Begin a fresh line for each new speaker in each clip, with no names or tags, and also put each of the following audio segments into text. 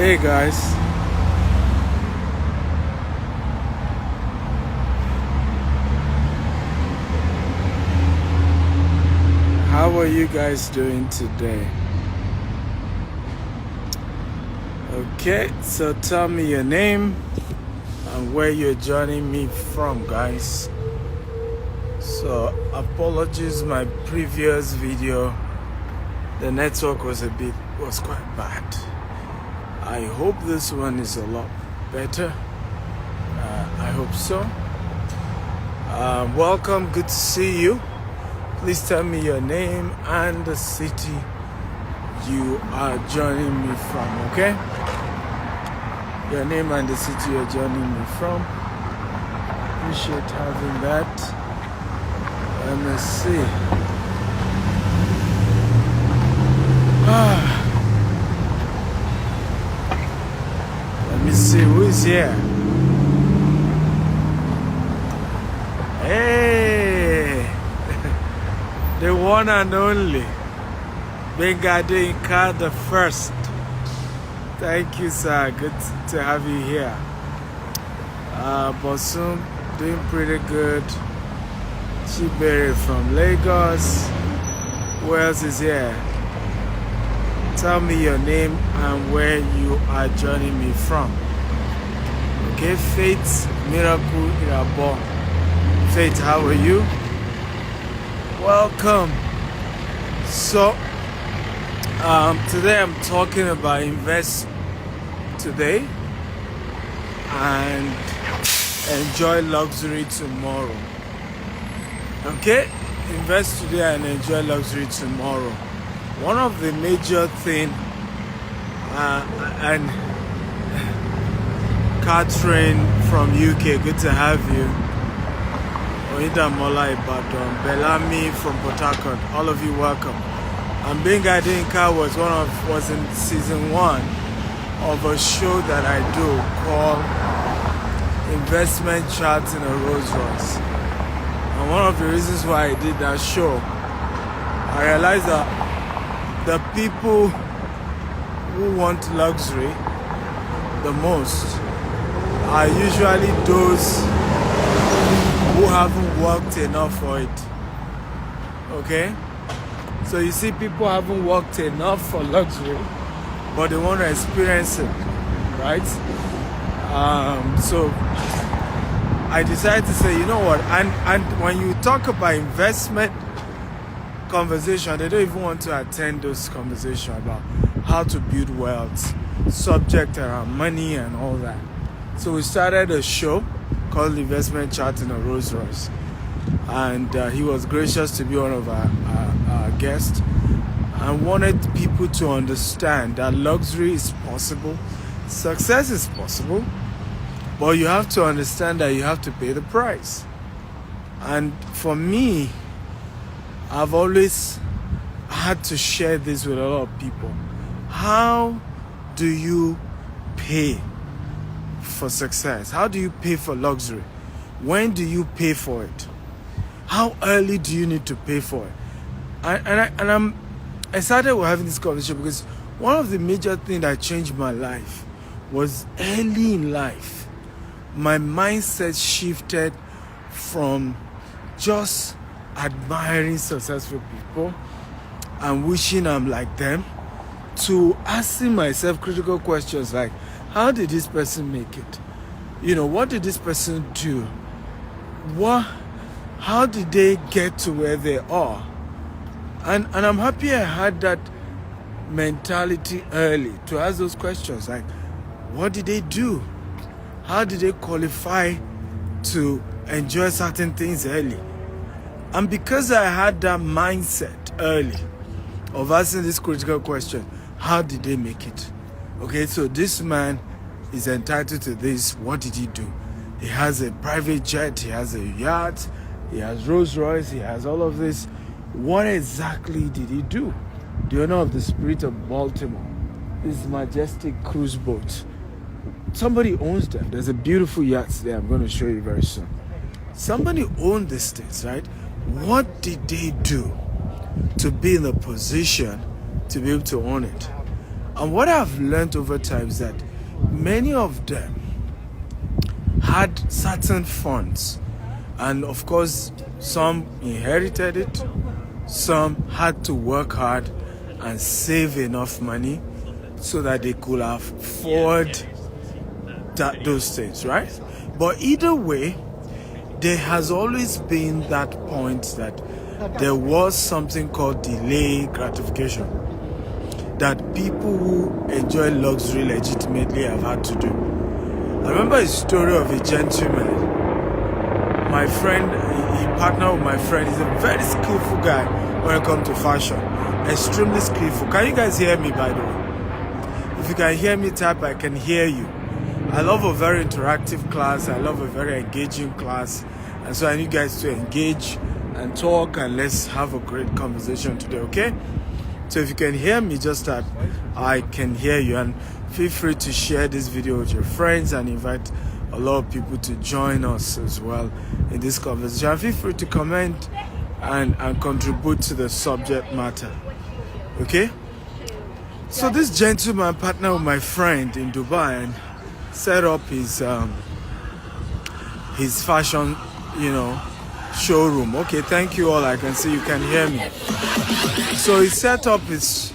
Hey guys, how are you guys doing today? Okay, so tell me your name and where you're joining me from, guys. So apologies, my previous video, the network was quite bad. I hope this one is a lot better. I hope so. Welcome, good to see you. Please tell me your name and the city you are joining me from, okay? Your name and the city you're joining me from. Appreciate having that. Let me see. Let me see who is here. Hey, the one and only Bengade Inka the first. Thank you, sir. Good to have you here. Bosum, doing pretty good. Chibere from Lagos. Who else is here? Tell me your name and where you are joining me from. Okay, Faith Miracle Irabo. Faith, how are you? Welcome. So, today I'm talking about invest today and enjoy luxury tomorrow. Okay, invest today and enjoy luxury tomorrow. One of the major thing, and Catherine from UK, good to have you. Oida Mola Ibadan, Bellamy from Port Harcourt, all of you welcome. And Benga Dinka was in season 1 of a show that I do called Investment Charts in a Rolls Royce. And one of the reasons why I did that show, I realized that the people who want luxury the most are usually those who haven't worked enough for it. Okay? So you see, people haven't worked enough for luxury, but they want to experience it, right? So I decided to say, you know what? And when you talk about investment conversation, they don't even want to attend those conversations about how to build wealth, subject around money and all that. So we started a show called Investment Chart in a Rolls Royce, and he was gracious to be one of our guests and wanted people to understand that luxury is possible, success is possible, but you have to understand that you have to pay the price. And for me, I've always had to share this with a lot of people. How do you pay for success? How do you pay for luxury? When do you pay for it? How early do you need to pay for it? I started with having this conversation because one of the major things that changed my life was early in life. My mindset shifted from just admiring successful people and wishing I'm like them to asking myself critical questions like, how did this person make it? You know, what did this person do? How did they get to where they are? And I'm happy I had that mentality early to ask those questions like, what did they do? How did they qualify to enjoy certain things early? And because I had that mindset early of asking this critical question, how did they make it? Okay, so this man is entitled to this. What did he do? He has a private jet, he has a yacht, he has Rolls Royce, he has all of this. What exactly did he do? The owner of the Spirit of Baltimore, this majestic cruise boat. Somebody owns them. There's a beautiful yacht there I'm going to show you very soon. Somebody owned these things, right? What did they do to be in a position to be able to own it? And what I've learned over time is that many of them had certain funds, and of course some inherited it, some had to work hard and save enough money so that they could afford those things, right? But either way, there has always been that point that there was something called delay gratification that people who enjoy luxury legitimately have had to do. I remember a story of a gentleman. My friend, he partnered with my friend. He's a very skillful guy when it comes to fashion. Extremely skillful. Can you guys hear me, by the way? If you can hear me type, I can hear you. I love a very interactive class. I love a very engaging class. And so I need you guys to engage and talk, and let's have a great conversation today, okay? So if you can hear me, just type, I can hear you. And feel free to share this video with your friends and invite a lot of people to join us as well in this conversation. And feel free to comment and contribute to the subject matter, okay? So this gentleman partnered with my friend in Dubai and set up his fashion, showroom. Okay, thank you all. I can see you can hear me. So he set up his,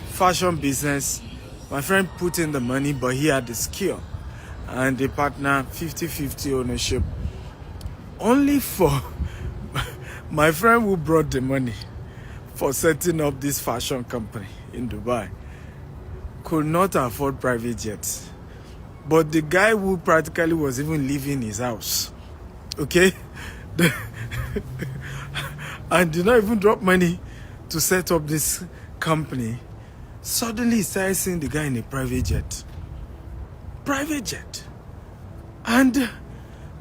fashion business. My friend put in the money, but he had the skill. And they partner 50-50 ownership. Only for my friend who brought the money for setting up this fashion company in Dubai could not afford private jets. But the guy who practically was even leaving his house, okay, and did not even drop money to set up this company, suddenly he started seeing the guy in a private jet. Private jet. And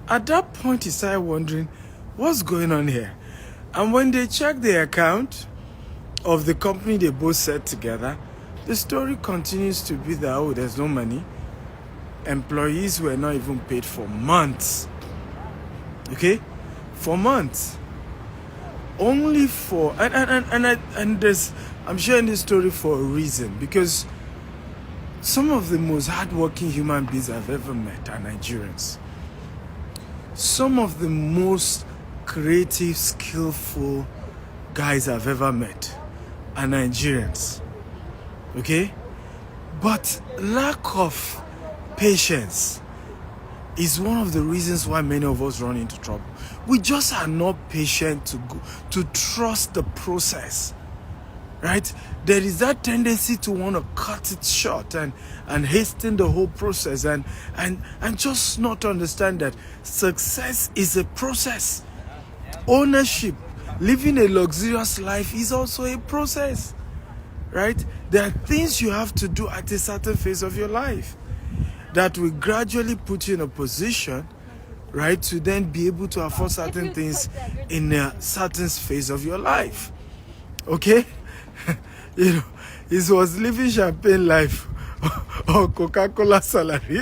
at that point, he started wondering, what's going on here? And when they checked the account of the company they both set together, the story continues to be that, oh, there's no money. Employees were not even paid for months. Okay? For months. Only for, and there's, I'm sharing this story for a reason, because some of the most hardworking human beings I've ever met are Nigerians. Some of the most creative, skillful guys I've ever met are Nigerians. Okay? But lack of patience is one of the reasons why many of us run into trouble. We just are not patient to trust the process, right? There is that tendency to want to cut it short and hasten the whole process and just not understand that success is a process. Ownership, living a luxurious life is also a process, right? There are things you have to do at a certain phase of your life that will gradually put you in a position, right, to then be able to afford certain things in a certain phase of your life. Okay? It was living champagne life or Coca-Cola salary.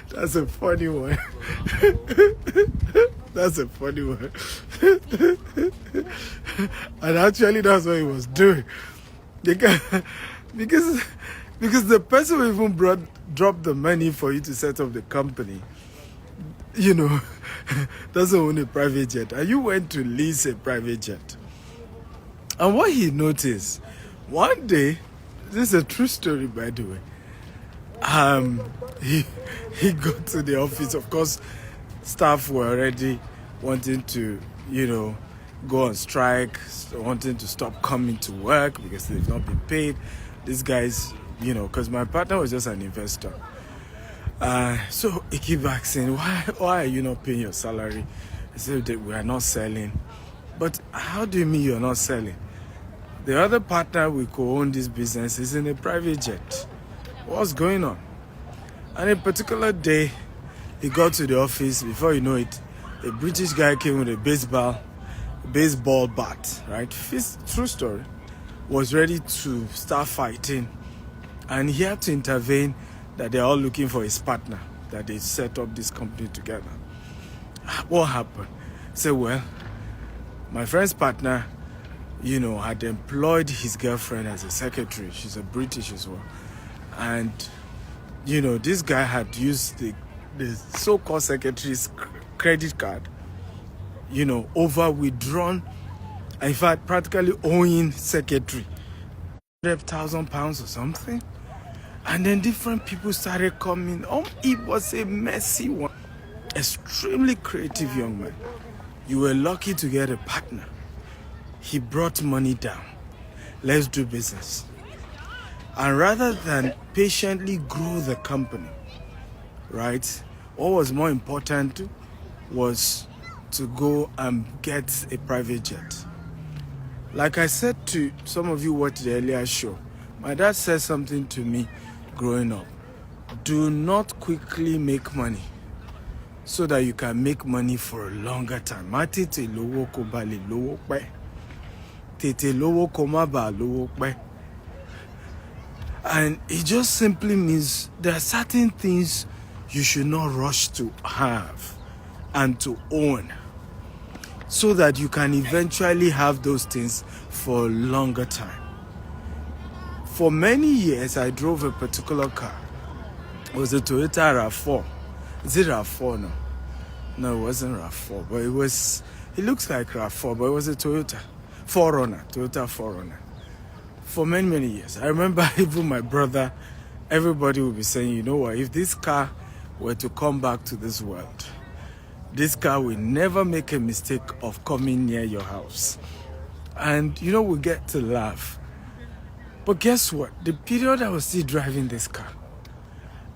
That's a funny one. That's a funny one. And actually, that's what he was doing. Because the person who even dropped the money for you to set up the company, doesn't own a private jet. And you went to lease a private jet. And what he noticed, one day, this is a true story, by the way. He got to the office. Of course, staff were already wanting to, go on strike, wanting to stop coming to work because they've not been paid. These guys, because my partner was just an investor. So he keep asking, why are you not paying your salary? I said that we are not selling. But how do you mean you're not selling? The other partner we co-own this business is in a private jet. What's going on? And a particular day, he got to the office. Before you know it, a British guy came with a baseball bat, right? True story. Was ready to start fighting. And he had to intervene that they're all looking for his partner, that they set up this company together. What happened? Say, well, my friend's partner you know, had employed his girlfriend as a secretary. She's a British as well. And, you know, this guy had used the so-called secretary's credit card, you know, over withdrawn, in fact, practically owing secretary £100,000 or something. And then different people started coming. It was a messy one. Extremely creative young man. You were lucky to get a partner. He brought money down. Let's do business. And rather than patiently grow the company, right, what was more important was to go and get a private jet. Like I said to some of you who watched the earlier show, my dad said something to me growing up. Do not quickly make money so that you can make money for a longer time. Tete lowo ko ba le lowo pe. Tete lowo ko ma ba lowo pe. And it just simply means there are certain things you should not rush to have and to own, so that you can eventually have those things for a longer time. For many years, I drove a particular car. It was a Toyota RAV4. Is it RAV4 now? No, it wasn't RAV4, but it looks like RAV4, but it was a Toyota 4Runner, Toyota 4Runner. For many, many years. I remember even my brother, everybody would be saying, you know what, if this car were to come back to this world, this car will never make a mistake of coming near your house. And, you know, we get to laugh. But guess what? The period I was still driving this car,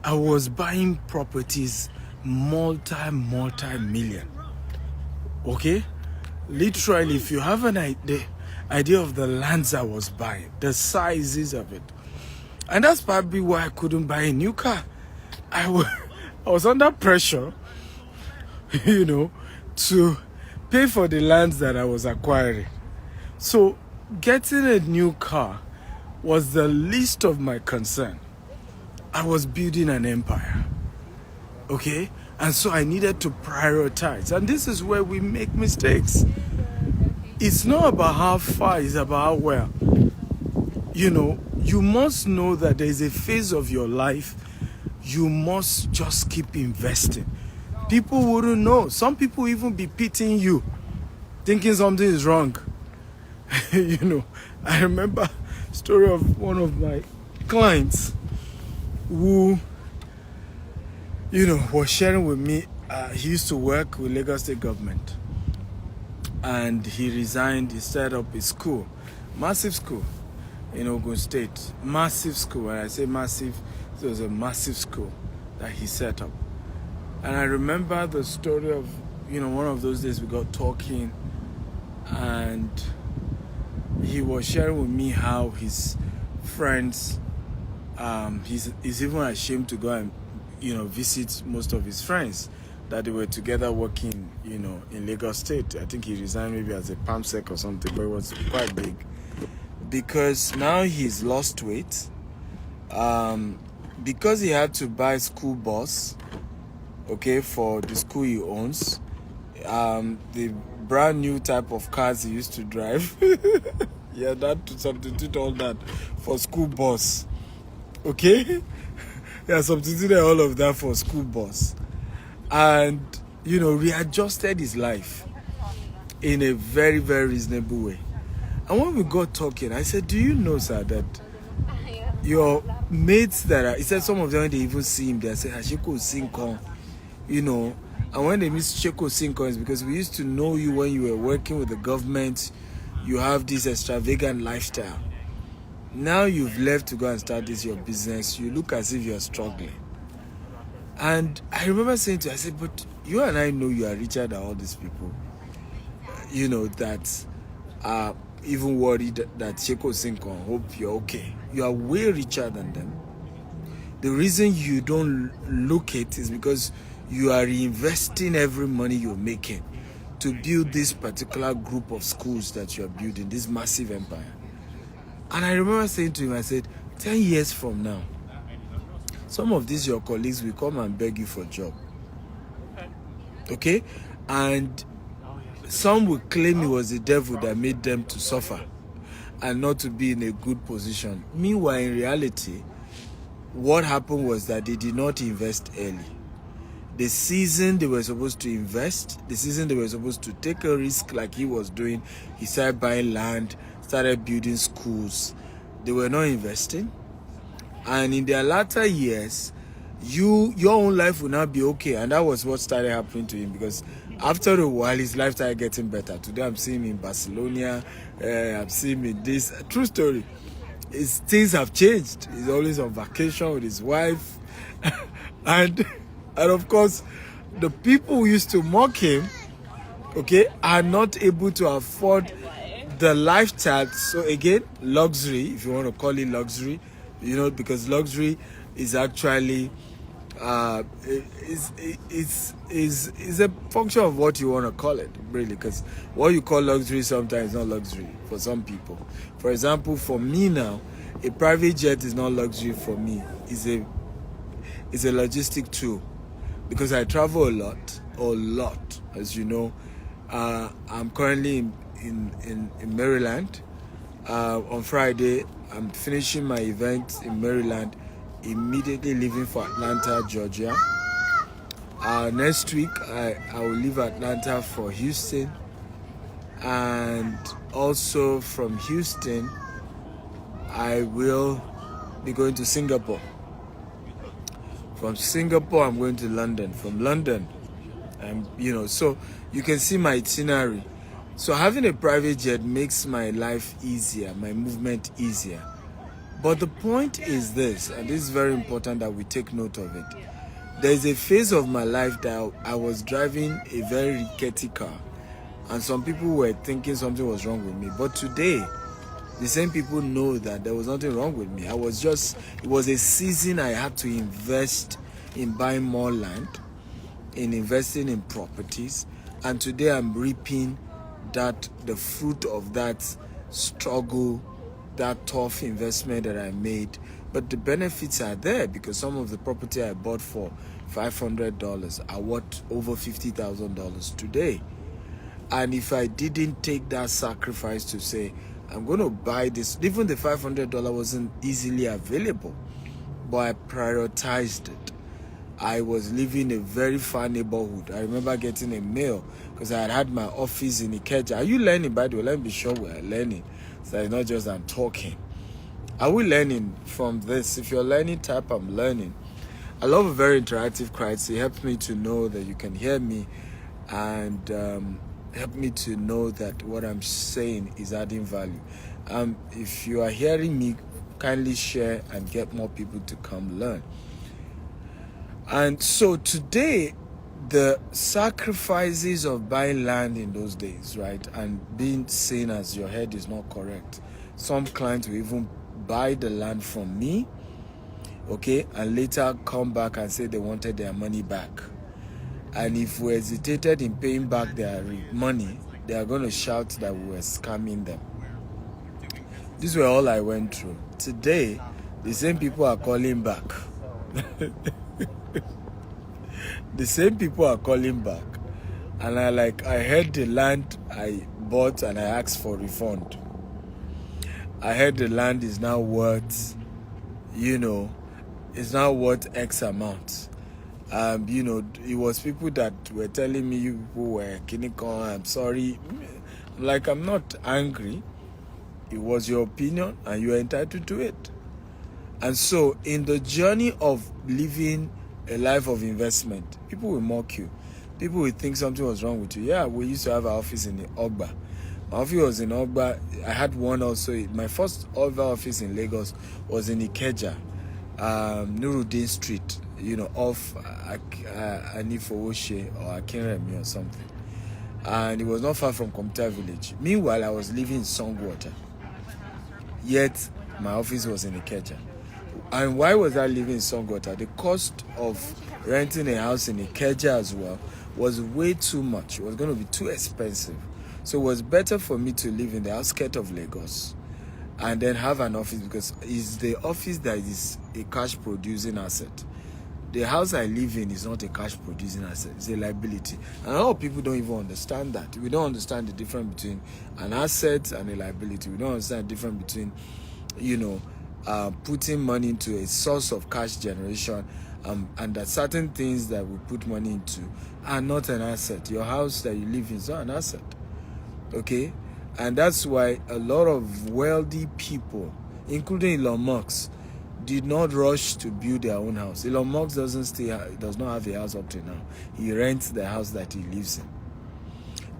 I was buying properties multi-million. Okay? Literally, if you have an idea of the lands I was buying, the sizes of it. And that's probably why I couldn't buy a new car. I was under pressure, you know, to pay for the lands that I was acquiring. So getting a new car was the least of my concern. I was building an empire. Okay? And so I needed to prioritize. And this is where we make mistakes. It's not about how far, it's about how well. You know, you must know that there is a phase of your life you must just keep investing. People wouldn't know. Some people even be pitying you, thinking something is wrong. You know, I remember a story of one of my clients who, you know, was sharing with me. He used to work with Lagos State government, and he resigned. He set up a school, massive school in Ogun State. Massive school. When I say massive, it was a massive school that he set up. And I remember the story of, you know, one of those days we got talking, and he was sharing with me how his friends, he's even ashamed to go and, you know, visit most of his friends that they were together working, you know, in Lagos State. I think he resigned maybe as a PAMSEC or something, but it was quite big. Because now he's lost weight. Because he had to buy school bus, okay, for the school he owns. The brand new type of cars he used to drive. Yeah, that to substitute all that for school bus. Okay? Yeah, substituted all of that for school bus. And, you know, readjusted his life in a very, very reasonable way. And when we got talking, I said, do you know, sir, that your mates that are, he said some of them, when they even see him, they say, Hashiko Sinkon, you know. And when they miss Sheko Sinkon, it's because we used to know you when you were working with the government. You have this extravagant lifestyle. Now you've left to go and start this your business. You look as if you're struggling. And I remember saying to her, I said, but you and I know you are richer than all these people. You know, that are even worried that Sheko Sinkon, hope you're okay. You are way richer than them. The reason you don't look it is because you are reinvesting every money you're making to build this particular group of schools that you're building, this massive empire. And I remember saying to him, I said, 10 years from now, some of these your colleagues will come and beg you for a job. Okay? And some would claim it was the devil that made them to suffer and not to be in a good position. Meanwhile, in reality, what happened was that they did not invest early. The season they were supposed to invest, the season they were supposed to take a risk like he was doing, he started buying land, started building schools. They were not investing. And in their latter years, your own life will not be okay. And that was what started happening to him, because after a while, his life started getting better. Today, I'm seeing him in Barcelona. I'm seeing him in this. True story. Things have changed. He's always on vacation with his wife. and of course, the people who used to mock him, okay, are not able to afford the lifestyle. So again, luxury, if you want to call it luxury, because luxury is actually is a function of what you want to call it, really, because what you call luxury sometimes is not luxury for some people. For example, for me now, a private jet is not luxury for me. It's a logistic tool, because I travel a lot, as you know. I'm currently in Maryland. On Friday, I'm finishing my event in Maryland, immediately leaving for Atlanta, Georgia. Next week, I will leave Atlanta for Houston, and also from Houston, I will be going to Singapore. From Singapore, I'm going to London. From London, so you can see my itinerary. So having a private jet makes my life easier, my movement easier. But the point is this, and this is very important that we take note of it. There's a phase of my life that I was driving a very rickety car, and some people were thinking something was wrong with me. But today, the same people know that there was nothing wrong with me. It was a season I had to invest in buying more land, in investing in properties, and today I'm reaping the fruit of that struggle, that tough investment that I made. But the benefits are there, because some of the property I bought for $500 are worth over $50,000 today. And if I didn't take that sacrifice to say, I'm going to buy this, even the $500 wasn't easily available, but I prioritized it. I was living in a very far neighborhood. I remember getting a mail, because I had my office in Ikeja. Are you learning, by the way? Let me be sure we are learning. So it's not just I'm talking. Are we learning from this? If you're learning, type I'm learning. I love a very interactive crowd. It helps me to know that you can hear me, and help me to know that what I'm saying is adding value. If you are hearing me, kindly share and get more people to come learn. And so today, the sacrifices of buying land in those days, right, and being seen as your head is not correct. Some clients will even buy the land from me, okay, and later come back and say they wanted their money back. And if we hesitated in paying back their money, they are going to shout that we were scamming them. These were all I went through. Today, the same people are calling back. The same people are calling back. And I heard the land I bought and I asked for refund. I heard the land is now worth, it's now worth X amount. It was people that were telling me, you people were kinikon, I'm sorry. I'm not angry. It was your opinion and you're entitled to it. And so in the journey of living a life of investment, people will mock you. People will think something was wrong with you. Yeah, we used to have our office in the Ogba. My office was in Ogba. I had one also. My first other office in Lagos was in Ikeja, Nuruddin Street, off Anifowoshe or Akinremi or something. And it was not far from Computer Village. Meanwhile, I was living in Songwater. Yet, my office was in Ikeja. And why was I living in Songwater? The cost of renting a house in Ikeja as well was way too much. It was going to be too expensive. So it was better for me to live in the outskirts of Lagos and then have an office, because it's the office that is a cash producing asset. The house I live in is not a cash producing asset, it's a liability. And a lot of people don't even understand that. We don't understand the difference between an asset and a liability. We don't understand the difference between, putting money into a source of cash generation, and that certain things that we put money into are not an asset. Your house that you live in is not an asset. Okay? And that's why a lot of wealthy people, including Elon Musk, did not rush to build their own house. Elon Musk does not have a house up to now. He rents the house that he lives in.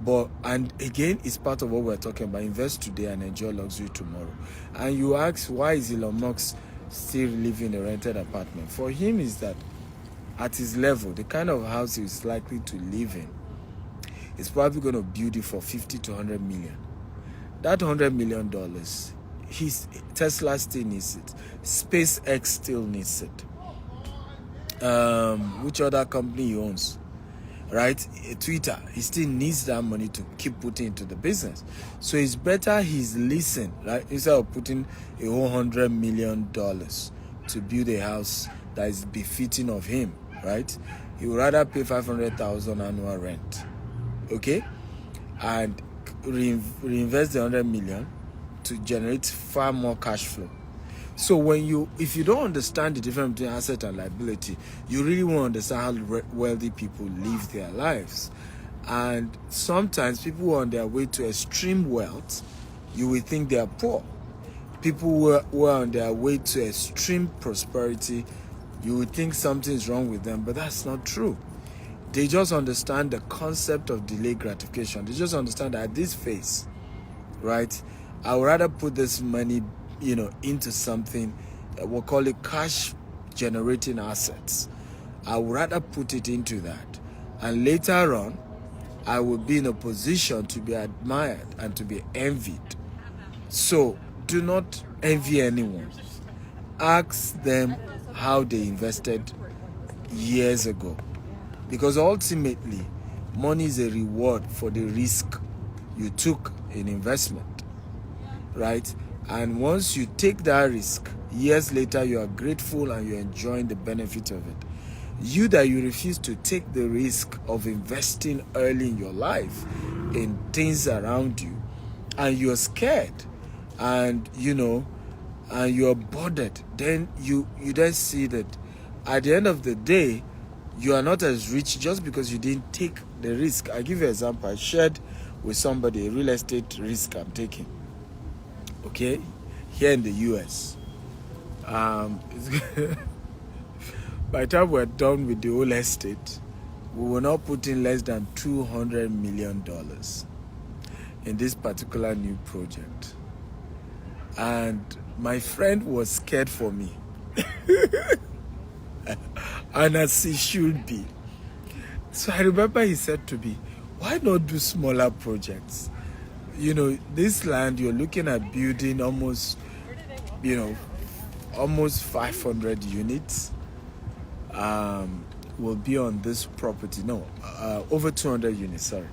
But, and again, it's part of what we're talking about. Invest today and enjoy luxury tomorrow. And you ask, why is Elon Musk still living in a rented apartment? For him is that at his level, the kind of house he's likely to live in, is probably going to build it for 50 to 100 million. That $100 million, Tesla still needs it. SpaceX still needs it. Which other company he owns? Right? Twitter, he still needs that money to keep putting into the business. So it's better he's leasing, right? Instead of putting a whole $100 million to build a house that is befitting of him, right? He would rather pay $500,000 annual rent, okay? And reinvest the $100 million to generate far more cash flow. So if you don't understand the difference between asset and liability, you really won't understand how wealthy people live their lives. And sometimes people who are on their way to extreme wealth, you will think they are poor. People who are on their way to extreme prosperity, you would think something's wrong with them, but that's not true. They just understand the concept of delayed gratification. They just understand that at this phase, right, I would rather put this money, into something that we'll call it cash generating assets. I would rather put it into that. And later on, I will be in a position to be admired and to be envied. So do not envy anyone. Ask them how they invested years ago. Because ultimately, money is a reward for the risk you took in investment, right? And once you take that risk, years later, you are grateful and you're enjoying the benefit of it. You refuse to take the risk of investing early in your life in things around you, and you're scared, and and you're bothered, then you then see that at the end of the day, you are not as rich just because you didn't take the risk. I'll give you an example. I shared with somebody a real estate risk I'm taking. Okay, here in the US. By the time we're done with the whole estate, we will not put in less than $200 million in this particular new project. And my friend was scared for me. And as he should be. So I remember he said to me, why not do smaller projects? This land you're looking at building almost 500 units will be on this property. No, over 200 units, sorry.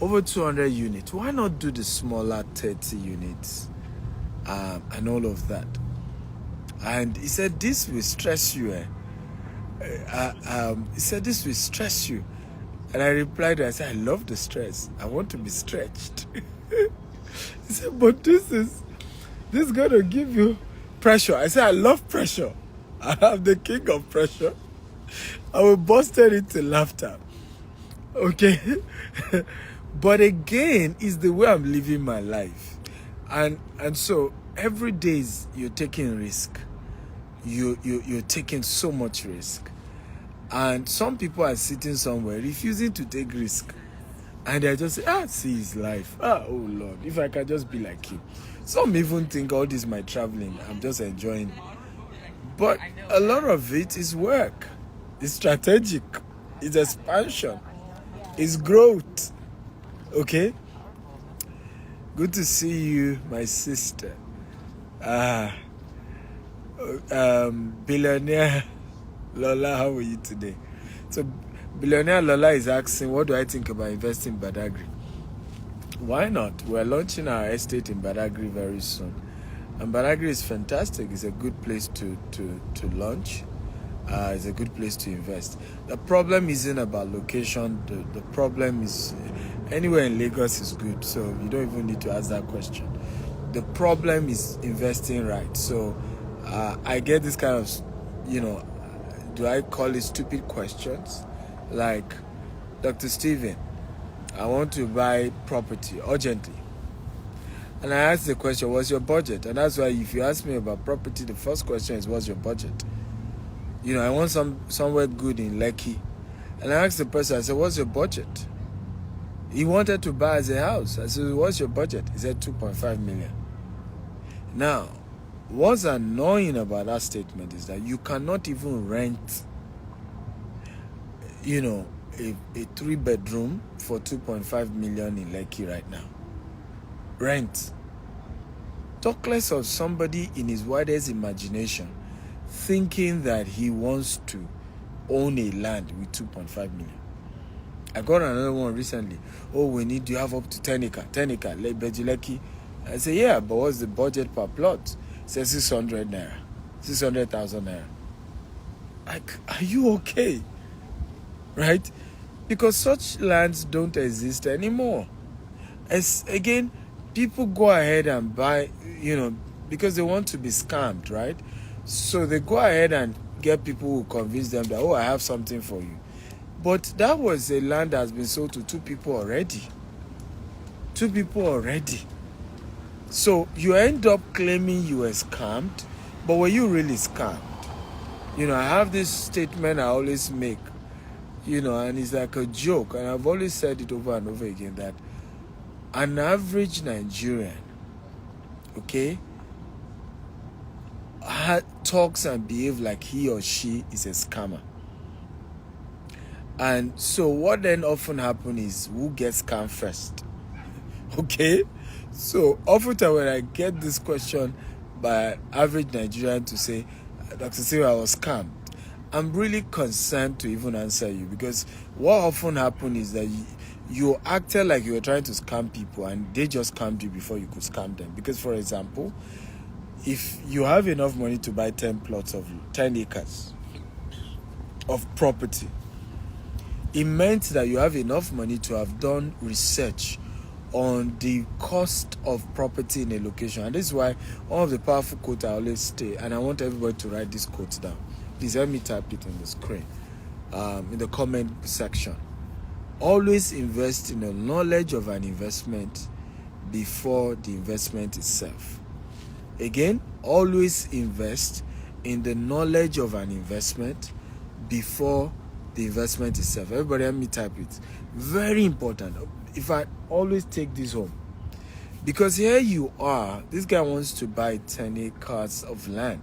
Over 200 units. Why not do the smaller 30 units and all of that? And he said, this will stress you. He said, this will stress you. And I replied, I said, I love the stress. I want to be stretched. He said, but this is going to give you pressure. I said, I love pressure. I'm the king of pressure. I will burst into laughter. Okay? But again, it's the way I'm living my life. And so every day you're taking risk. You're taking so much risk. And some people are sitting somewhere refusing to take risk. And they just say, see his life. Oh Lord, if I can just be like him. Some even think all this my traveling, I'm just enjoying it. But a lot of it is work. It's strategic. It's expansion. It's growth. Okay? Good to see you, my sister. Billionaire Lola, how are you today? So Billionaire Lola is asking, what do I think about investing in Badagry? Why not? We're launching our estate in Badagry very soon. And Badagry is fantastic. It's a good place to launch. It's a good place to invest. The problem isn't about location. The problem is anywhere in Lagos is good, so you don't even need to ask that question. The problem is investing right. So I get this kind of, do I call it stupid questions? Like, Dr. Steven, I want to buy property urgently. And I ask the question, what's your budget? And that's why if you ask me about property, the first question is, what's your budget? I want somewhere good in Lekki. And I asked the person, I said, what's your budget? He wanted to buy as a house. I said, what's your budget? He said 2.5 million. Now, what's annoying about that statement is that you cannot even rent, a 3-bedroom for 2.5 million in Lekki right now. Rent. Talk less of somebody in his widest imagination thinking that he wants to own a land with 2.5 million. I got another one recently. Oh, you have up to 10 acre, Lekki. I say, yeah, but what's the budget per plot? It says 600,000 naira. Like, are you okay? Right? Because such lands don't exist anymore. Again, people go ahead and buy, because they want to be scammed, right? So they go ahead and get people who convince them that, oh, I have something for you. But that was a land that has been sold to 2 people already. 2 people already. So you end up claiming you were scammed, but were you really scammed? I have this statement I always make, and it's like a joke, and I've always said it over and over again, that an average Nigerian, talks and behaves like he or she is a scammer. And so what then often happens is, who gets scammed first? Okay? So often when I get this question by average Nigerian to say, Dr. Siri, I was scammed, I'm really concerned to even answer you, because what often happens is that you acted like you were trying to scam people and they just scammed you before you could scam them. Because, for example, if you have enough money to buy 10 plots of 10 acres of property, it meant that you have enough money to have done research on the cost of property in a location. And this is why one of the powerful quotes I always say, and I want everybody to write these quotes down. Please help me type it on the screen, in the comment section. Always invest in the knowledge of an investment before the investment itself. Again, always invest in the knowledge of an investment before the investment itself. Everybody help me type it. Very important. If I always take this home, because here you are, this guy wants to buy 10 acres of land.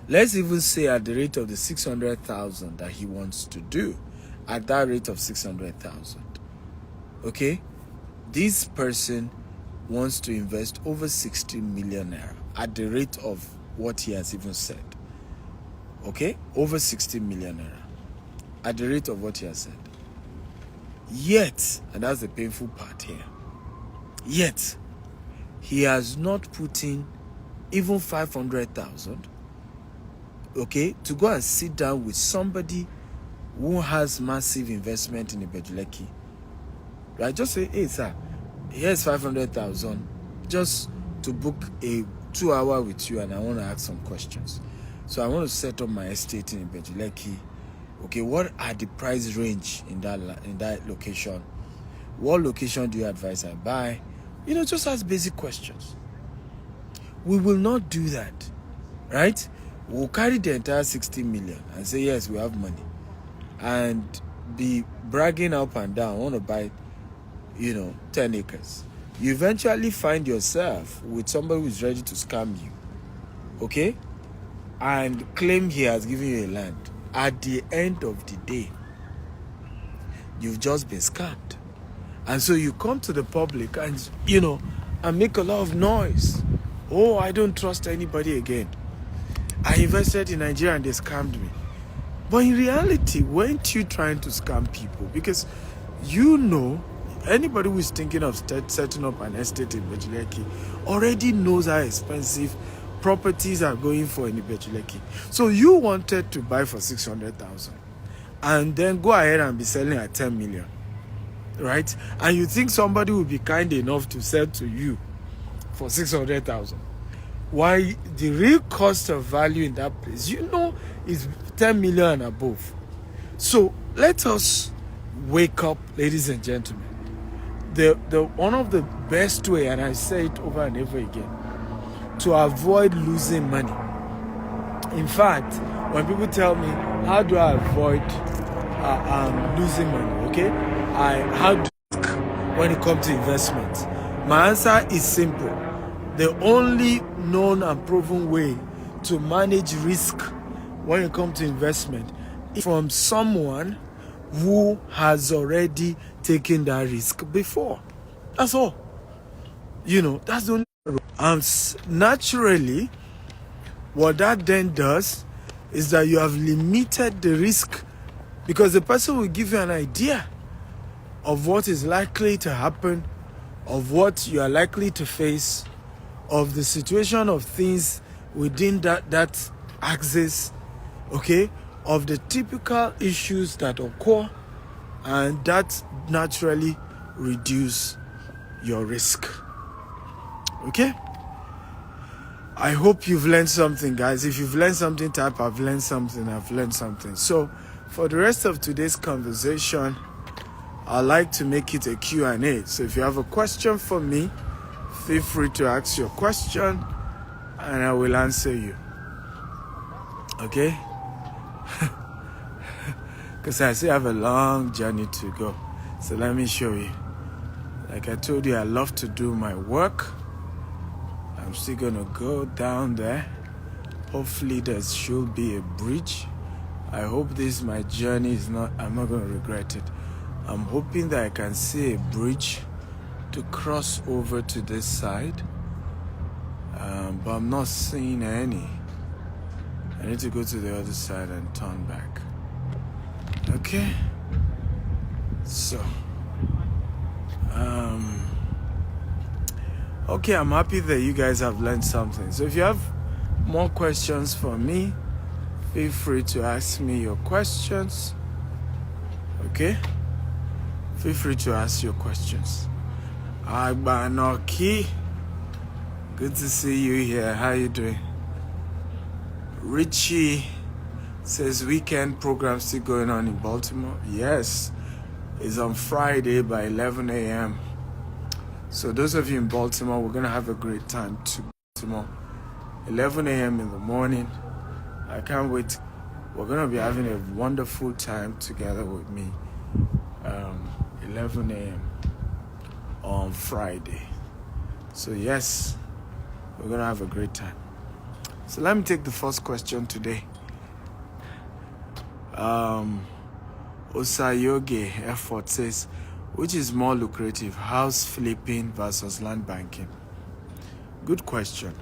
Let's even say at the rate of the 600,000 that he wants to do, at that rate of 600,000. Okay? This person wants to invest over 60 million naira at the rate of what he has even said. Okay? Over 60 million naira at the rate of what he has said. Yet, and that's the painful part here, yet he has not put in even 500,000, to go and sit down with somebody who has massive investment in Ibejuleki. Right? Just say, hey, sir, here's 500,000 just to book a 2-hour with you, and I want to ask some questions. So I want to set up my estate in Ibejuleki. Okay, what are the price range in that location? What location do you advise I buy? Just ask basic questions. We will not do that, right? We'll carry the entire 60 million and say, yes, we have money, and be bragging up and down, I want to buy, 10 acres. You eventually find yourself with somebody who's ready to scam you, okay? And claim he has given you a land. At the end of the day, you've just been scammed. And so you come to the public and, and make a lot of noise. Oh, I don't trust anybody again. I invested in Nigeria and they scammed me. But in reality, weren't you trying to scam people? Because anybody who is thinking of setting up an estate in Ibejuleki already knows how expensive properties are going for in Ibejuleki. So you wanted to buy for 600,000 and then go ahead and be selling at 10 million, right? And you think somebody will be kind enough to sell to you for 600,000? Why the real cost of value in that place, is 10 million and above. So let us wake up, ladies and gentlemen. The one of the best way, and I say it over and over again, to avoid losing money. In fact, when people tell me, how do I avoid losing money? Okay, how do when it comes to investments? My answer is simple. The only known and proven way to manage risk when it comes to investment is from someone who has already taken that risk before. That's all. That's the only. Naturally, what that then does is that you have limited the risk, because the person will give you an idea of what is likely to happen, of what you are likely to face, of the situation of things within that axis, okay, of the typical issues that occur, and that naturally reduce your risk. Okay? I hope you've learned something, guys. If you've learned something, type I've learned something, I've learned something. So for the rest of today's conversation, I'd like to make it a Q&A. So if you have a question for me, feel free to ask your question and I will answer you. Okay? Because I still have a long journey to go. So let me show you. Like I told you, I love to do my work. I'm still going to go down there. Hopefully there should be a bridge. I hope my journey I'm not going to regret it. I'm hoping that I can see a bridge to cross over to this side. But I'm not seeing any. I need to go to the other side and turn back. Okay? So, okay, I'm happy that you guys have learned something. So if you have more questions for me, feel free to ask me your questions. Okay? Feel free to ask your questions. Agbanoki, good to see you here. How you doing? Richie says weekend program still going on in Baltimore. Yes, it's on Friday by 11 a.m. So those of you in Baltimore, we're going to have a great time to Baltimore. 11 a.m. in the morning. I can't wait. We're going to be having a wonderful time together with me. 11 a.m. on Friday. So yes, we're going to have a great time. So let me take the first question today. Osayoge Effort says, which is more lucrative, house flipping versus land banking? Good question.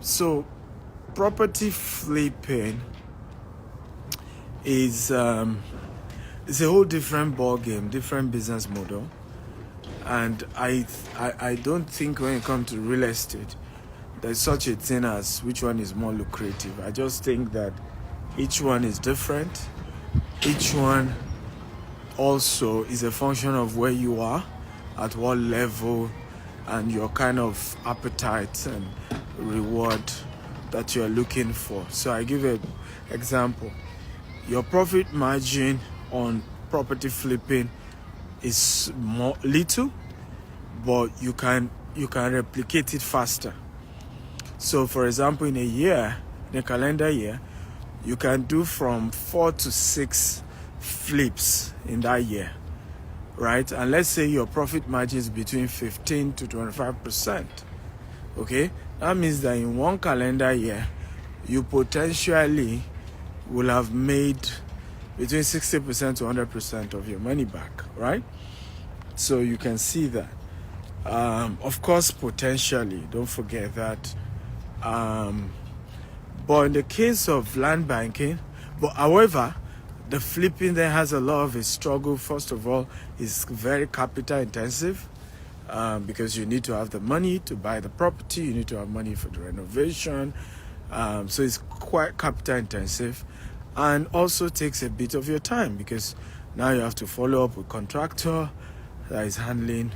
So property flipping is it's a whole different ball game, different business model, and I don't think when it comes to real estate there's such a thing as which one is more lucrative. I just think that each one is different. Each one also is a function of where you are, at what level, and your kind of appetite and reward that you're looking for. So I give an example. Your profit margin on property flipping is more little, but you can replicate it faster. So for example, in a calendar year, you can do from 4 to 6 flips in that year, right? And let's say your profit margin is between 15 to 25%. Okay, that means that in one calendar year, you potentially will have made between 60% to 100% of your money back, right? So you can see that. Of course, potentially, don't forget that. But in the case of land banking, however, the flipping there has a lot of a struggle. First of all, it's very capital intensive. because you need to have the money to buy the property, you need to have money for the renovation. So it's quite capital intensive, and also takes a bit of your time, because now you have to follow up with contractor that is handling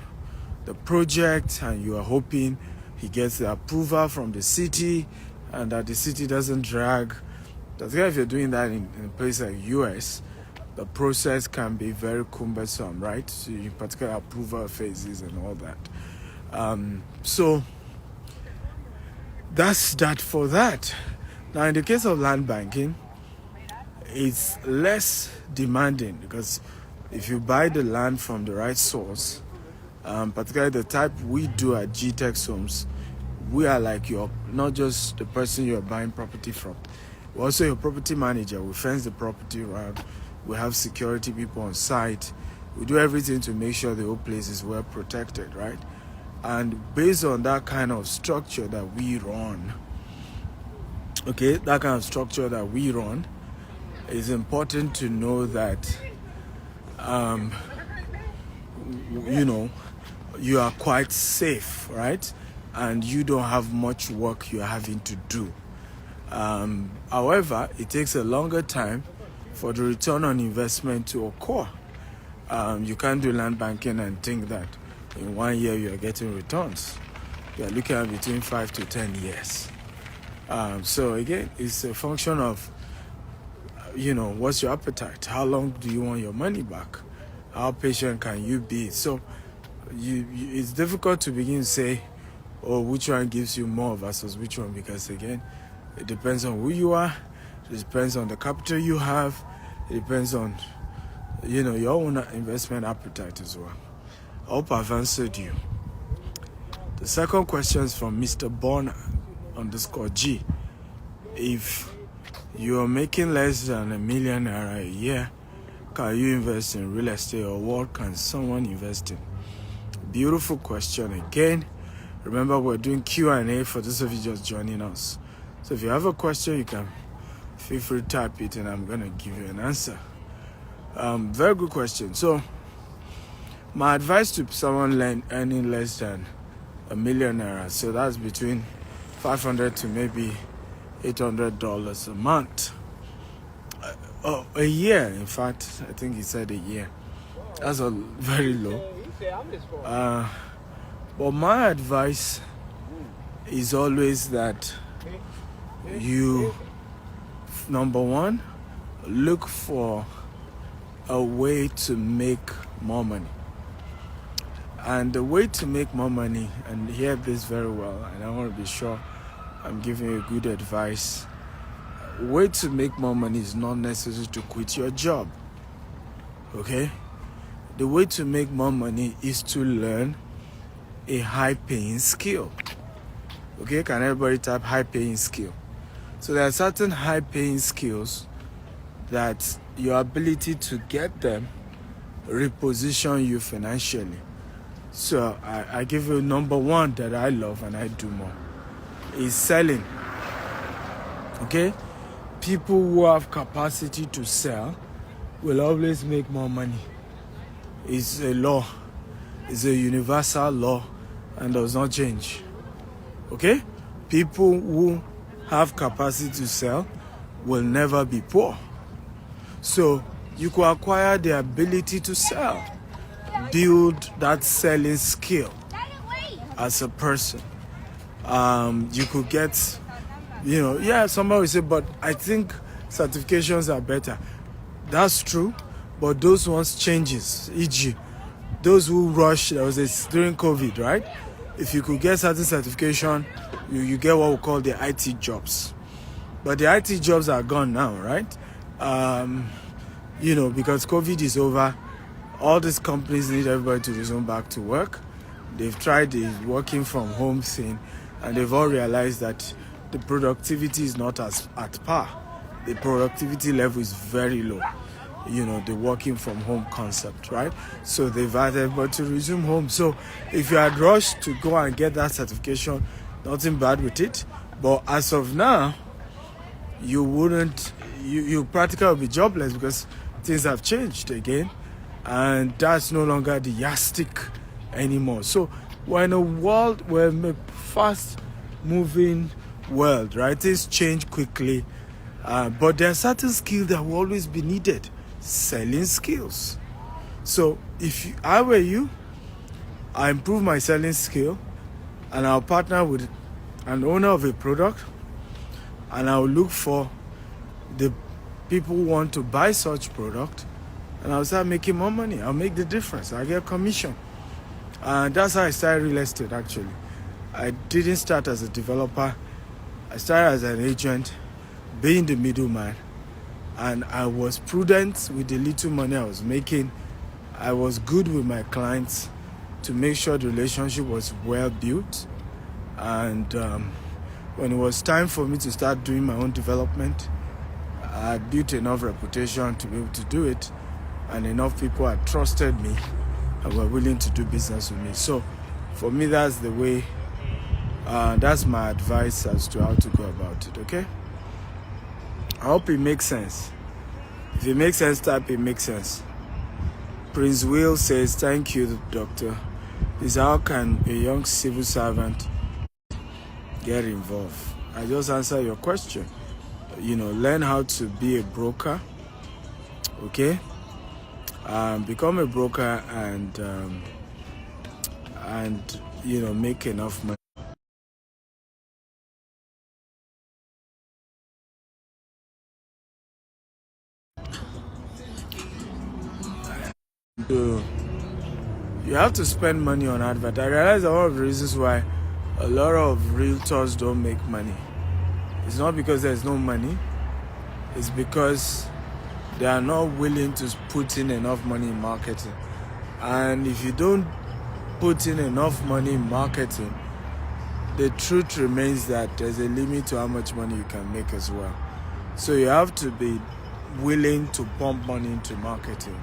the project, and you are hoping he gets the approval from the city and that the city doesn't drag. That's why if you're doing that in a place like US, the process can be very cumbersome, right? So in particular approval phases and all that. So that's that for that. Now, in the case of land banking, it's less demanding, because if you buy the land from the right source, particularly the type we do at GTEX Homes, we are like not just the person you're buying property from. We're also your property manager. We fence the property around. We have security people on site. We do everything to make sure the whole place is well protected, right? And based on that kind of structure that we run, it's important to know that, you are quite safe, right? And you don't have much work you're having to do. However, it takes a longer time for the return on investment to occur. You can't do land banking and think that in 1 year you're getting returns. You're looking at between 5 to 10 years. So again, it's a function of, what's your appetite? How long do you want your money back? How patient can you be? So it's difficult to begin to say, which one gives you more versus which one, because again, it depends on who you are, it depends on the capital you have, it depends on, your own investment appetite as well. I hope I've answered you. The second question is from Mr. Born_G. If you're making less than $1 million a year, can you invest in real estate, or what can someone invest in? Beautiful question again. Remember, we're doing Q&A for those of you just joining us. So if you have a question, you can feel free to type it and I'm going to give you an answer. Very good question. So my advice to someone earning less than $1 million, so that's between $500 to maybe $800 a month. A year, in fact, I think he said a year. That's very low. But my advice is always that you, number one, look for a way to make more money. And the way to make more money, and hear this very well, and I want to be sure I'm giving you good advice. Way to make more money is not necessary to quit your job. Okay? The way to make more money is to learn a high-paying skill. Okay? Can everybody type high-paying skill? So there are certain high-paying skills that your ability to get them reposition you financially. So I give you number one that I love and I do more is selling. Okay? People who have capacity to sell will always make more money. It's a law. It's a universal law and does not change. Okay? People who have capacity to sell will never be poor. So you could acquire the ability to sell. Build that selling skill as a person. You could get, somebody will say, but I think certifications are better. That's true, but those ones changes. E.g., those who rush, there was this during COVID, right? If you could get certain certification, you get what we call the IT jobs. But the IT jobs are gone now, right? Because COVID is over, all these companies need everybody to resume back to work. They've tried the working from home thing, and they've all realized that the productivity is not at par. The productivity level is very low. The working from home concept, right? So they've asked everybody to resume home. So if you had rushed to go and get that certification, nothing bad with it. But as of now, you practically will be jobless because things have changed again. And that's no longer the yardstick anymore. So we're in a world, we're in a fast moving world, right? Things change quickly, but there are certain skills that will always be needed. Selling skills. So if I were you, I improve my selling skill, and I'll partner with an owner of a product, and I'll look for the people who want to buy such product, and I'll start making more money. I'll make the difference. I'll get commission. And that's how I started real estate, actually. I didn't start as a developer. I started as an agent, being the middleman, and I was prudent with the little money I was making. I was good with my clients to make sure the relationship was well built. And when it was time for me to start doing my own development, I built enough reputation to be able to do it, and enough people had trusted me and were willing to do business with me. So for me, that's the way, that's my advice as to how to go about it, okay? I hope it makes sense. If it makes sense, type it makes sense. Prince Will says, thank you, doctor. Is how can a young civil servant get involved? I just answer your question. Learn how to be a broker, okay? Become a broker and make enough money. So you have to spend money on advert. I realize that one of the reasons why a lot of realtors don't make money, it's not because there's no money, it's because they are not willing to put in enough money in marketing. And if you don't put in enough money in marketing, the truth remains that there's a limit to how much money you can make as well. So you have to be willing to pump money into marketing.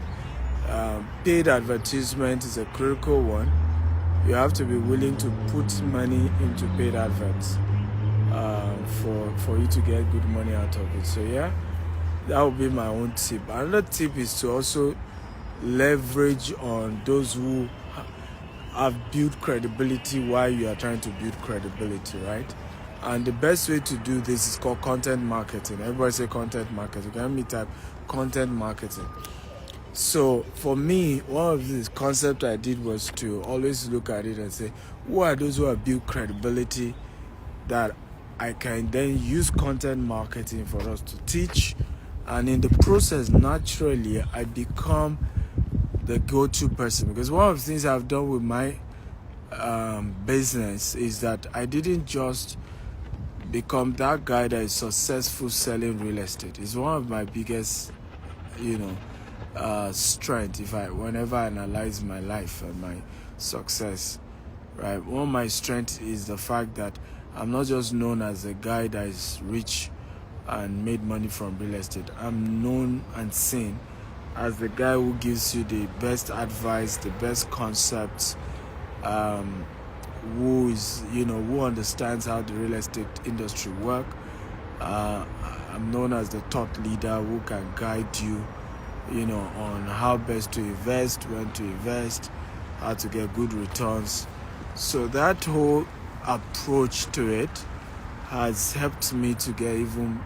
Paid advertisement is a critical one. You have to be willing to put money into paid adverts for you to get good money out of it. So yeah, that would be my own tip. Another tip is to also leverage on those who have built credibility while you are trying to build credibility, right? And the best way to do this is called content marketing. Everybody say content marketing. Can me type content marketing. So for me, one of the concepts I did was to always look at it and say, who are those who have built credibility that I can then use content marketing for us to teach, and in the process, naturally, I become the go-to person. Because one of the things I've done with my business is that I didn't just become that guy that is successful selling real estate. It's one of my biggest, strength. Whenever I analyze my life and my success, right? One of my strengths is the fact that I'm not just known as a guy that is rich and made money from real estate. I'm known and seen as the guy who gives you the best advice, the best concepts, who understands how the real estate industry works. I'm known as the thought leader who can guide you, on how best to invest, when to invest, how to get good returns. So that whole approach to it has helped me to get even,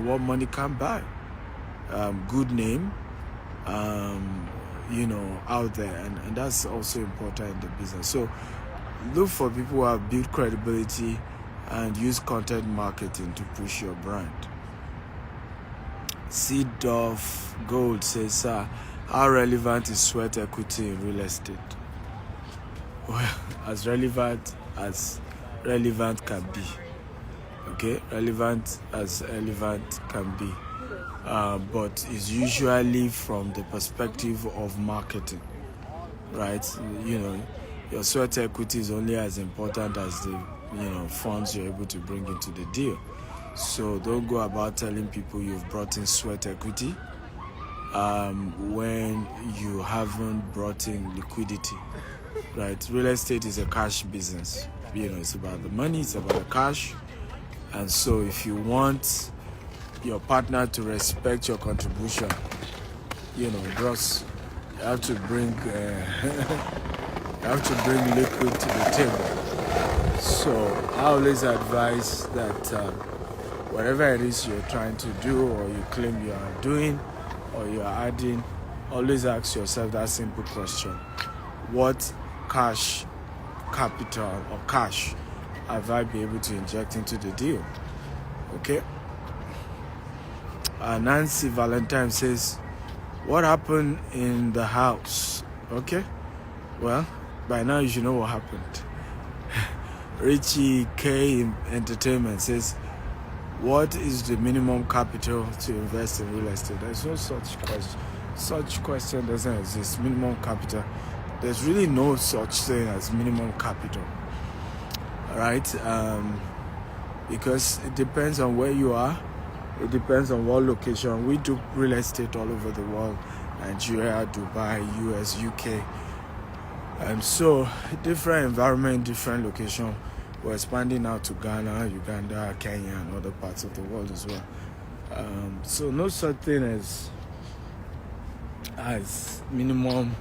what money can buy. Good name, out there. And that's also important in the business. So look for people who have built credibility and use content marketing to push your brand. Seedorf Gold says, sir, how relevant is sweat equity in real estate? Well, as relevant can be. Okay, relevant as relevant can be. But it's usually from the perspective of marketing, right? Your sweat equity is only as important as the funds you're able to bring into the deal. So don't go about telling people you've brought in sweat equity when you haven't brought in liquidity, right? Real estate is a cash business. It's about the money, it's about the cash. And so if you want your partner to respect your contribution, bros, you have to bring You have to bring liquid to the table. So I always advise that whatever it is you're trying to do or you claim you are doing or you are adding, always ask yourself that simple question. What cash capital or cash have I been able to inject into the deal? Okay. Nancy Valentine says, what happened in the house? Okay. Well, by now you should know what happened. Richie K Entertainment says, what is the minimum capital to invest in real estate? There's no such question. Such question doesn't exist. Minimum capital. There's really no such thing as minimum capital. All right? Because it depends on where you are. It depends on what location. We do real estate all over the world. Nigeria, Dubai, US, UK. And so, different environment, different location. We're expanding out to Ghana, Uganda, Kenya, and other parts of the world as well. So no such thing as minimum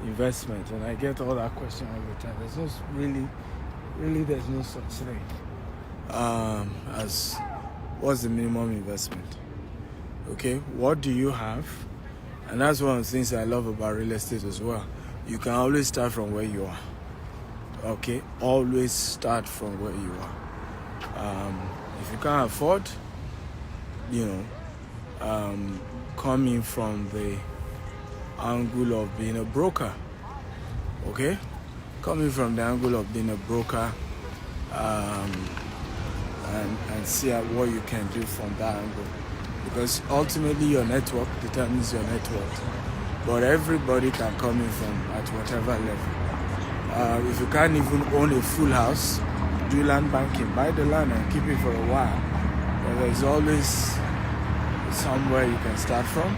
investment. And I get all that question all the time. There's no really there's no such thing as what's the minimum investment. Okay, what do you have? And that's one of the things I love about real estate as well. You can always start from where you are. Okay, always start from where you are. If you can't afford, coming from the angle of being a broker, okay? Coming from the angle of being a broker, and see what you can do from that angle. Because ultimately your network determines your net worth. But everybody can come in from at whatever level. If you can't even own a full house, do land banking. Buy the land and keep it for a while. But there's always somewhere you can start from,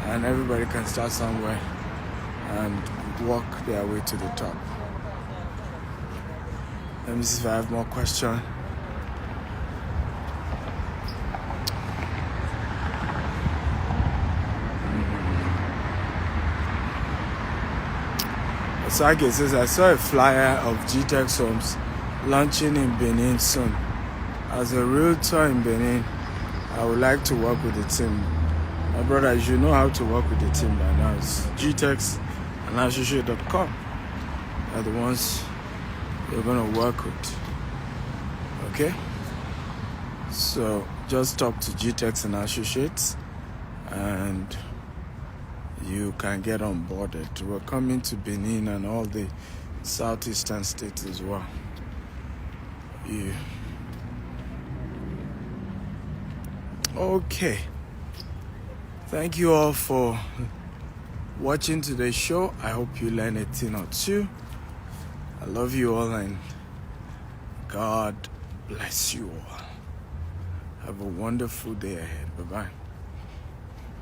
and everybody can start somewhere and work their way to the top. Let me see if I have more questions. Osage says, I saw a flyer of GTEX Homes launching in Benin soon. As a realtor in Benin, I would like to work with the team. My brother, you should know how to work with the team by now. It's GTEX and associate.com are the ones you're going to work with. Okay? So just talk to GTEX and Associates and you can get onboarded. We're coming to Benin and all the southeastern states as well. Yeah. Okay. Thank you all for watching today's show. I hope you learned a thing or two. I love you all and God bless you all. Have a wonderful day ahead. Bye-bye.